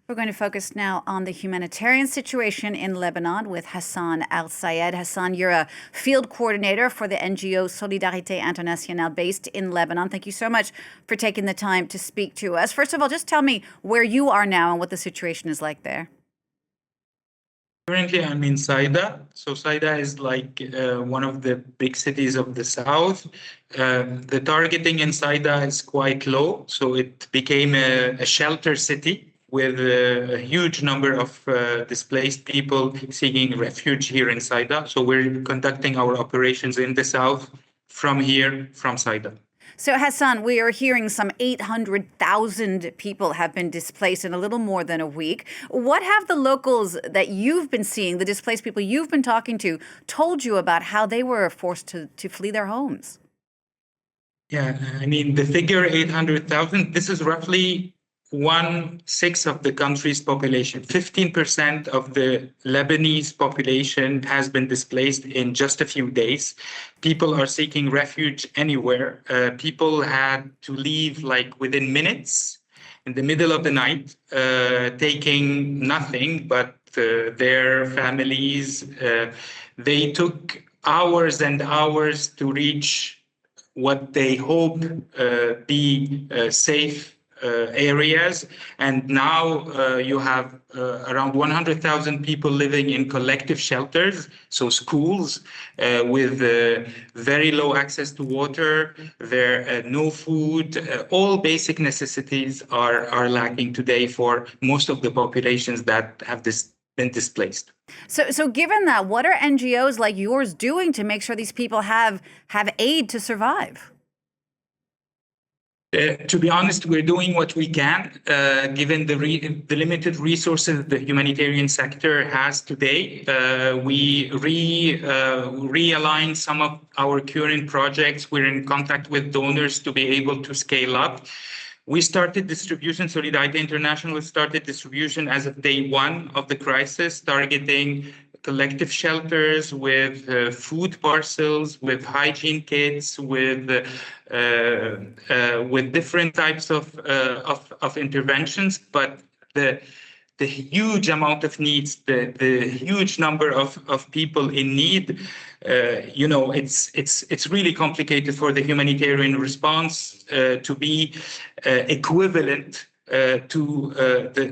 We're going to focus now on the humanitarian situation in Lebanon with Hassan Al-Sayed. Hassan, you're a field coordinator for the NGO Solidarités International based in Lebanon. Thank you so much for taking the time to speak to us. First of all, just tell me where you are now and what the situation is like there. Currently, I'm in Saida. So Saida is like one of the big cities of the south. The targeting in Saida is quite low, so it became a shelter city with a huge number of displaced people seeking refuge here in Saida. So we're conducting our operations in the south from here, from Saida. So, Hassan, we are hearing some 800,000 people have been displaced in a little more than a week. What have the locals that you've been seeing, the displaced people you've been talking to, told you about how they were forced to flee their homes? Yeah, I mean, the figure 800,000, this is roughly 1/6 of the country's population. 15% of the Lebanese population has been displaced in just a few days. People are seeking refuge anywhere. People had to leave like within minutes in the middle of the night, taking nothing but their families. They took hours and hours to reach what they hope be safe areas. And now you have around 100,000 people living in collective shelters, so schools with very low access to water, there no food, all basic necessities are lacking today for most of the populations that have been displaced. So given that, what are NGOs like yours doing to make sure these people have aid to survive? To be honest, we're doing what we can, given the limited resources the humanitarian sector has today. We realign some of our current projects. We're in contact with donors to be able to scale up. We started distribution, Solidarités International started distribution as of day one of the crisis, targeting collective shelters with food parcels, with hygiene kits, with different types of interventions. But the huge amount of needs, the huge number of people in need, it's really complicated for the humanitarian response to be equivalent to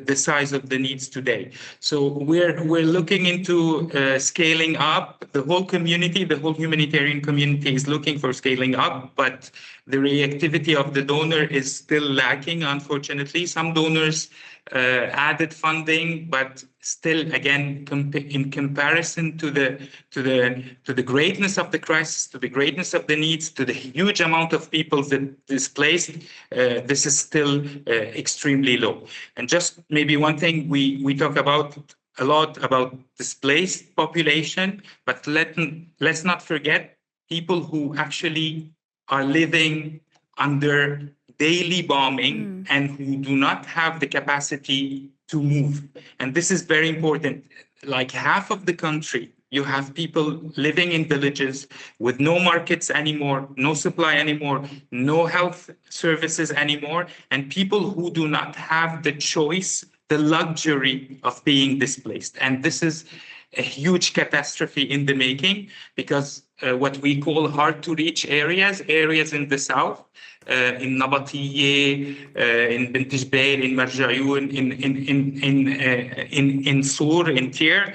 the size of the needs today. So we're looking into scaling up. The whole community, the whole humanitarian community is looking for scaling up, but the reactivity of the donor is still lacking, unfortunately. Some donors added funding, but still, again, in comparison to the greatness of the crisis, to the greatness of the needs, to the huge amount of people that displaced, this is still extremely low. And just maybe one thing we talk about a lot about displaced population, but let's not forget people who actually are living under daily bombing and who do not have the capacity to move. And this is very important. Like half of the country, you have people living in villages with no markets anymore, no supply anymore, no health services anymore, and people who do not have the choice, the luxury of being displaced. And this is a huge catastrophe in the making, because what we call hard to reach areas in the south, in Nabatiye, in Bint Jbeil, in Marjayoun, in Sur, in Tir,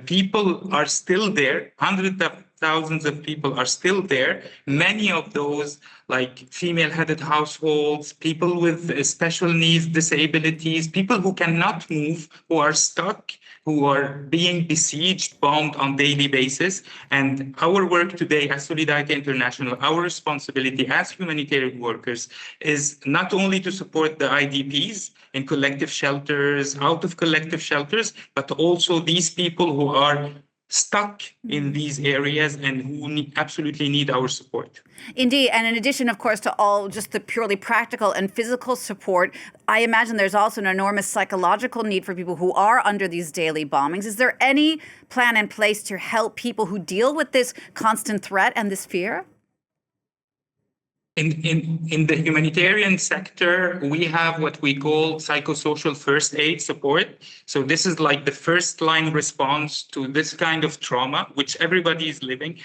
people are still there. Hundreds of thousands of people are still there. Many of those, like female-headed households, people with special needs, disabilities, people who cannot move, who are stuck, who are being besieged, bombed on daily basis. And our work today as Solidarités International, our responsibility as humanitarian workers is not only to support the IDPs in collective shelters, out of collective shelters, but also these people who are stuck in these areas and who absolutely need our support. Indeed. And in addition, of course, to all just the purely practical and physical support, I imagine there's also an enormous psychological need for people who are under these daily bombings. Is there any plan in place to help people who deal with this constant threat and this fear? In the humanitarian sector, we have what we call psychosocial first aid support. So this is like the first line response to this kind of trauma, which everybody is living.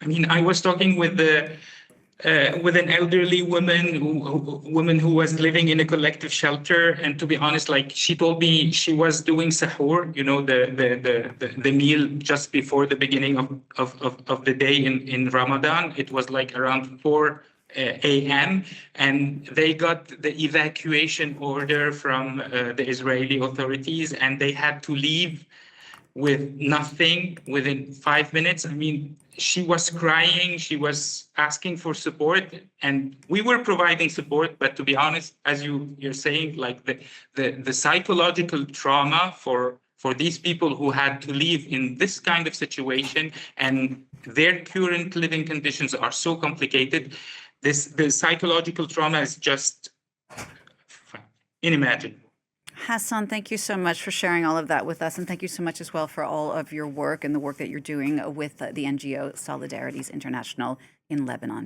I mean, I was talking with an elderly woman who was living in a collective shelter, and to be honest, like she told me she was doing sahur, you know, the meal just before the beginning of the day in Ramadan. It was like around 4 a.m. and they got the evacuation order from the Israeli authorities, and they had to leave with nothing within 5 minutes. I mean, she was crying, she was asking for support, and we were providing support. But to be honest, as you're saying, like the psychological trauma for these people who had to live in this kind of situation, and their current living conditions are so complicated, the psychological trauma is just unimaginable. Hassan, thank you so much for sharing all of that with us. And thank you so much as well for all of your work and the work that you're doing with the NGO Solidarities International in Lebanon.